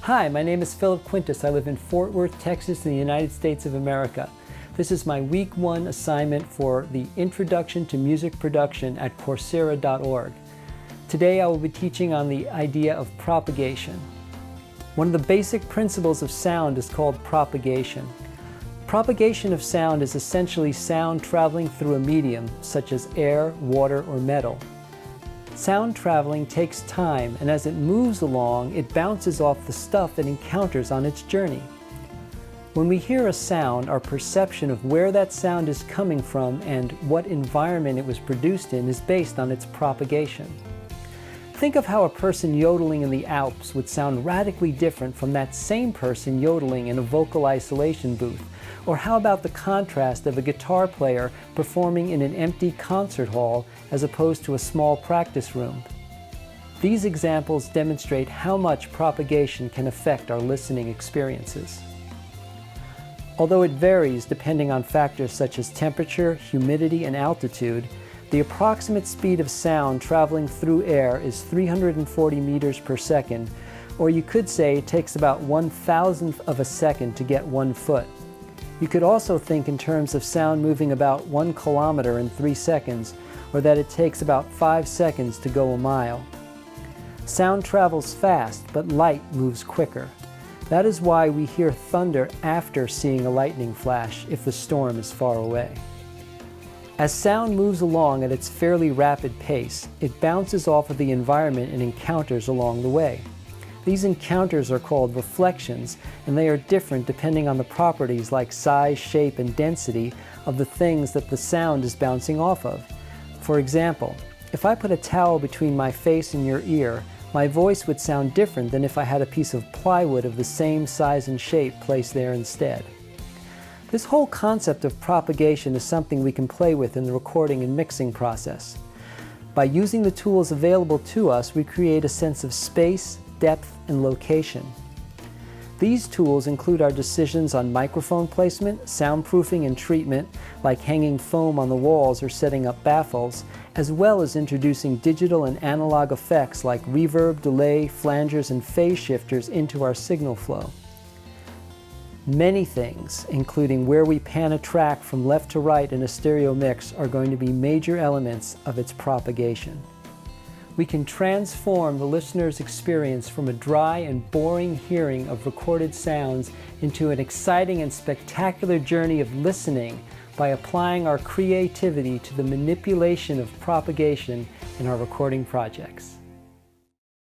Hi, my name is Philip Quintas. I live in Fort Worth, Texas in the United States of America. This is my week 1 assignment for the Introduction to Music Production at Coursera.org. Today I will be teaching on the idea of propagation. One of the basic principles of sound is called propagation. Propagation of sound is essentially sound traveling through a medium, such as air, water, or metal. Sound traveling takes time, and as it moves along, it bounces off the stuff it encounters on its journey. When we hear a sound, our perception of where that sound is coming from and what environment it was produced in is based on its propagation. Think of how a person yodeling in the Alps would sound radically different from that same person yodeling in a vocal isolation booth. Or how about the contrast of a guitar player performing in an empty concert hall as opposed to a small practice room? These examples demonstrate how much propagation can affect our listening experiences. Although it varies depending on factors such as temperature, humidity, and altitude, the approximate speed of sound traveling through air is 340 meters per second, or you could say it takes about 1/1000th of a second to get 1 foot. You could also think in terms of sound moving about 1 kilometer in 3 seconds, or that it takes about 5 seconds to go a mile. Sound travels fast, but light moves quicker. That is why we hear thunder after seeing a lightning flash if the storm is far away. As sound moves along at its fairly rapid pace, it bounces off of the environment it encounters along the way. These encounters are called reflections, and they are different depending on the properties like size, shape, and density of the things that the sound is bouncing off of. For example, if I put a towel between my face and your ear, my voice would sound different than if I had a piece of plywood of the same size and shape placed there instead. This whole concept of propagation is something we can play with in the recording and mixing process. By using the tools available to us, we create a sense of space, depth, and location. These tools include our decisions on microphone placement, soundproofing and treatment, like hanging foam on the walls or setting up baffles, as well as introducing digital and analog effects like reverb, delay, flangers, and phase shifters into our signal flow. Many things, including where we pan a track from left to right in a stereo mix, are going to be major elements of its propagation. We can transform the listener's experience from a dry and boring hearing of recorded sounds into an exciting and spectacular journey of listening by applying our creativity to the manipulation of propagation in our recording projects.